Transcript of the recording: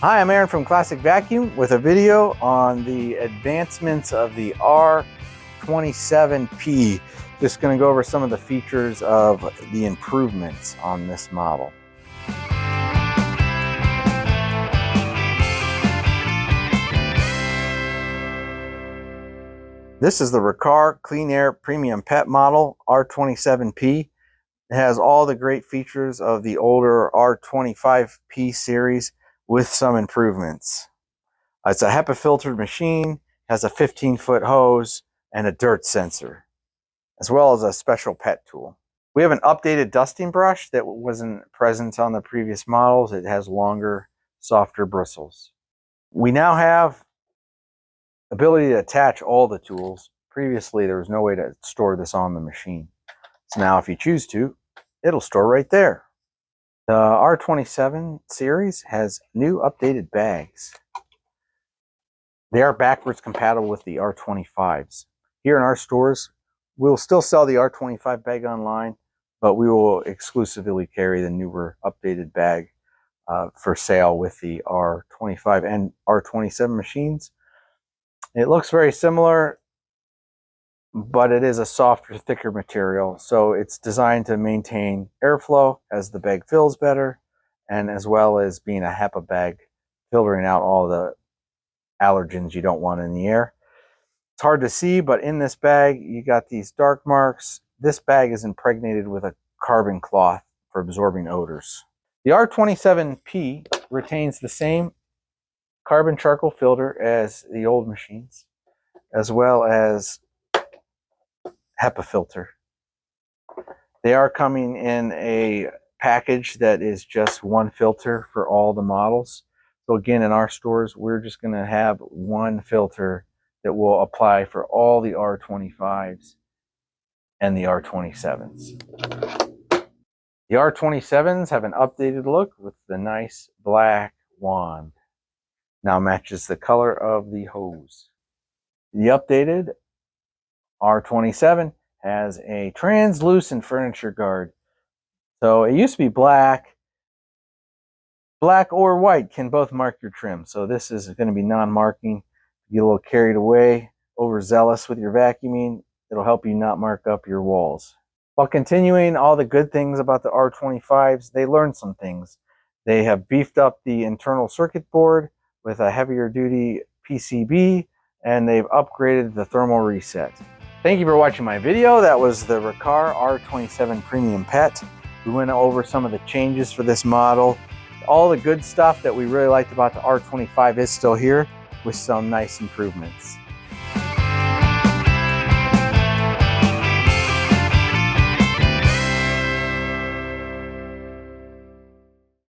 Hi, I'm Aaron from Classic Vacuum with a video on the advancements of the R27P. Just going to go over some of the features of the improvements on this model. This is the Riccar Clean Air Premium Pet model R27P. It has all the great features of the older R25P series with some improvements. It's a HEPA filtered machine, has a 15-foot hose and a dirt sensor, as well as a special pet tool. We have an updated dusting brush that wasn't present on the previous models. It has longer, softer bristles. We now have ability to attach all the tools. Previously, there was no way to store this on the machine. So now if you choose to, it'll store right there. The R27 series has new updated bags. They are backwards compatible with the R25s. Here in our stores, we'll still sell the R25 bag online, but we will exclusively carry the newer updated bag for sale with the R25 and R27 machines. It looks very similar, but it is a softer, thicker material. So it's designed to maintain airflow as the bag fills better, and as well as being a HEPA bag, filtering out all the allergens you don't want in the air. It's hard to see, but in this bag, you got these dark marks. This bag is impregnated with a carbon cloth for absorbing odors. The R27P retains the same carbon charcoal filter as the old machines, as well as HEPA filter. They are coming in a package that is just one filter for all the models. So again, in our stores, we're just going to have one filter that will apply for all the R25s and the R27s. The R27s have an updated look with the nice black wand. Now matches the color of the hose. The updated R27 has a translucent furniture guard. So it used to be black. Black or white can both mark your trim. So this is going to be non-marking. If you get a little carried away, overzealous with your vacuuming, it'll help you not mark up your walls. While continuing all the good things about the R25s, they learned some things. They have beefed up the internal circuit board with a heavier duty PCB, and they've upgraded the thermal reset. Thank you for watching my video. That was the Riccar R27 Premium Pet. We went over some of the changes for this model. All the good stuff that we really liked about the R25 is still here with some nice improvements.